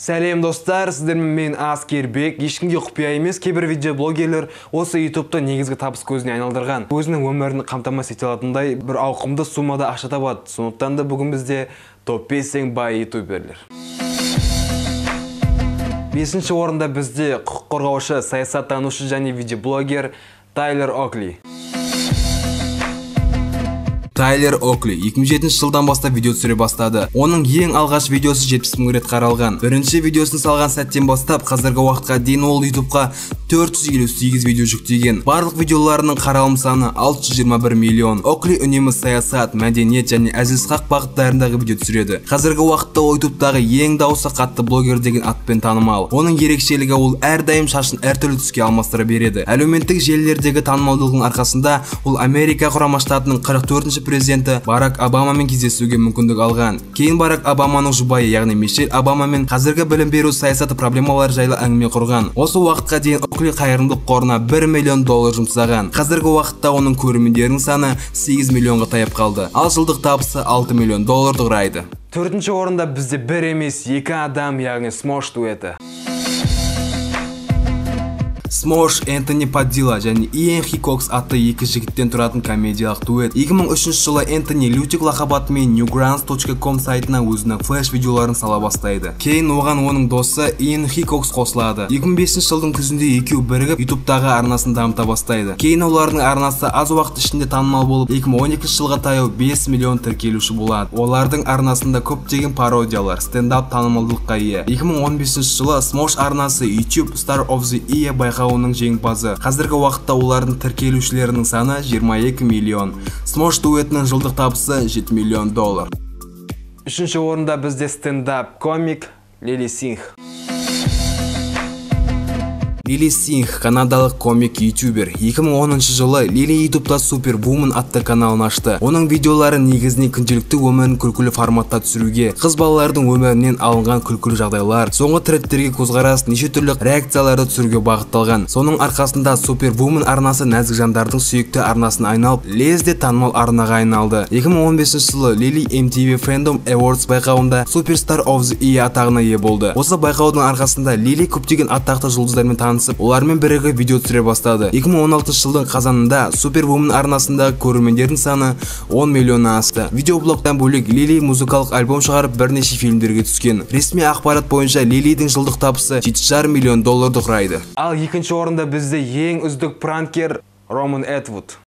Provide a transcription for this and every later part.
Сәлем достар, сіздермен мен Аскербек. Ешкімге құпия емес, кейбір видеоблогерлер осы YouTube'та негізгі табыс көзіне айналдырған. Өзінің өмірін қамтамасыз ете алатындай бір ауқымды суммада ақша табады. Сондықтан да бүгін бізде топ-5 ең бай ютуберлер. 5-ші орында бізде құқық қорғаушы, саясаттанушы және видеоблогер Тайлер Окли. Тайлер Окли 2007 жылдан бастап видео түсіре бастады. Оның ең алғаш видеосы 70 000 рет қаралған. Бірінші видеосын салған сәттен бастап қазіргі уақытқа дейін ол YouTube'ға 458 видео жүктеген. Барлық видеоларының қаралым саны 621 миллион. Окли үнемі саясат, мәдениет және әзіл-сықақ бағыттарындағы видео түсіреді. Қазіргі уақытта ол YouTube'дағы ең дауысы қатты блогер деген атпен танымал. Оның ерекшелігі ол әрдайым шашын әртүрлі түске алмастыра береді. Әлеуметтік желілердегі танымалдығының арқасында ол Америка құрама штатының 44-ші президенті Барак Обамамен кездесуге мүмкіндік алған. Кейін Барак Обаманың жұбайы, яғни Мишель Обамамен қазіргі білім беру саясаты проблемалары жайлы әңгіме құрған. Осы уақытқа дейін Окли қайырымдылық қорына $1 миллион жұмсаған. Қазіргі уақытта оның көрермендерінің саны 8 миллионға таяп қалды. Ал жылдық табысы $6 миллион құрайды. 4-ші орында бізде бір емес, екі адам, яғни Smosh дуэті. Smosh, Энтони Паддила және Иэн Хикокс атты екі жігіттен тұратын комедиялық дуэт. 2003 жылы Энтони Лютик лақабатымен newgrounds.com сайтына өзінің флеш-видеоларын сала бастайды. Кейін оған оның досы Иэн Хикокс қосылады. 2005 жылдың күзінде екеуі бірігіп YouTube-тағы арнасын дамыта бастайды. Кейін олардың арнасы аз уақыт ішінде танымал болып, 2012 жылға таяу 5 миллион тіркелуші болады. Олардың арнасында көптеген пародиялар, стендап танымалдылыққа ие. 2015 жылы Smosh арнасы YouTube Star of the Year байқауының жеңімпазы. Қазіргі уақытта олардың тіркелушілерінің саны 22 миллион. Smosh дуэтінің жылдық табысы $7 миллион. 3-ші орында бізде стендап комик Лили Синг. Лили Синг, канадалық комик-ютубер. 2010 жылы Лили YouTube'да Superwoman атты каналын ашты. Оның видеолары негізінен күнделікті өмірін күлкілі форматта түсіруге, қыз балалардың өмірінен алынған күлкілі жағдайлар, соңғы трендтерге көзқарас, неше түрлі реакцияларды түсіруге бағытталған. Соның арқасында Superwoman арнасы нәзік жандардың сүйікті арнасын айналып, лезде танымал арнаға айналды. 2015 жылы Лили MTV Fandom Awards байқауында Superstar of the Year атағына ие болды. Осы байқаудың арқасында Лили көптеген атақты жұлдыздармен олармен бірігіп видео түсіре бастады. 2016 жылдың қазанында Superwoman арнасындағы көрермендердің саны 10 миллионнан асты. Видеоблогтан бөлек Лили музыкалық альбом шығарып бірнеше фильмдерге түскен. Ресми ақпарат бойынша Лилидің жылдық табысы $7,5 миллион құрайды. Ал 2-ші орында бізде ең үздік пранкер Роман Этвуд.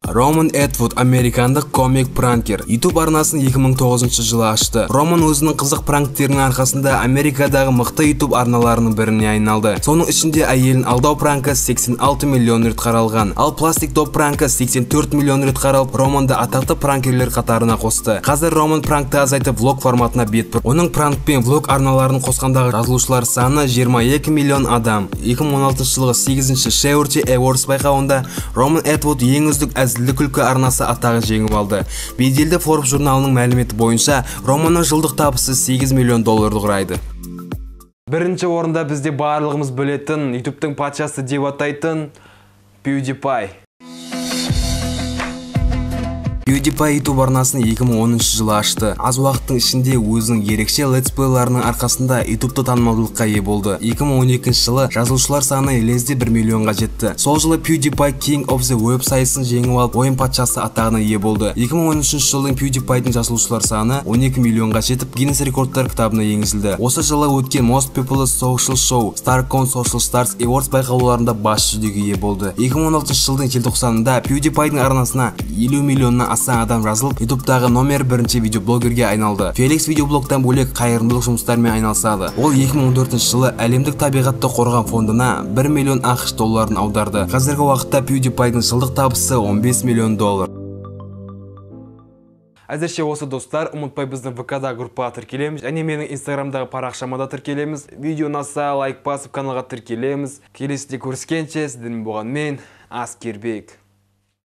Роман Этвуд американдық комик-пранкер. YouTube арнасын 2009 жылы ашты. Роман өзінің қызық пранктерінің арқасында Америкадағы мықты YouTube арналарының біріне айналды. Соның ішінде әйелін алдау пранкі 86 миллион рет қаралған. Ал пластик доп пранкі 84 миллион рет қаралып, Романды атақты пранкерлер қатарына қосты. Қазір Роман пранкты азайтып влог форматына бет бұрды. Оның пранк пен влог арналарын қосқандағы жазылушылар саны 22 миллион адам. 2016 жылғы 8-ші Shorty Awards байқауында Роман Этвуд ең үздік әзіл күлкі арнасы атағын жеңіп алды. Беделді Forbes журналының мәліметі бойынша Романның жылдық табысы $8 миллион құрайды. 1-ші орында бізде барлығымыз білетін, YouTube'тың патшасы деп атайтын PewDiePie. PewDiePie YouTube арнасын 2010 жылы ашты. Аз уақыттың ішінде өзінің ерекше летсплейларының арқасында YouTube'та танымалдылыққа ие болды. 2012 жылы жазылушылар саны лезде 1 миллионға жетті. Сол жылы PewDiePie King of the Web сайысын жеңіп алып, ойын патшасы атағына ие болды. 2013 жылдың PewDiePie'дің жазылушылар саны 12 миллионға жетіп, Guinness рекордтар кітабына енгізілді. Осы жылы өткен Most Popular Social Show StarCon Social Stars Awards байқауларында бас жүлдеге ие болды. 2016 жылдың желтоқсанында PewDiePie'дің арнасына 50 миллионнан аса адам жазылып, YouTube'дағы номер 1-ші видеоблогерге айналды. Феликс видеоблогтан бөлек қайырымдылық жұмыстармен айналысады. Ол 2014 жылы әлемдік табиғатты қорғау фондына $1 миллион ақш долларын аударды. Қазіргі уақытта PewDiePie'дің жылдық табысы $15 миллион. Әзірше осы достар, ұмытпай біздің ВК-да группаға тіркелеміз, және менің Инстаграмдағы парақшама да тіркелеміз. Видео ұнаса, лайк басып, каналға тіркелеміз. Келесіде көріскенше, сіздермен болған мен, Аскербек.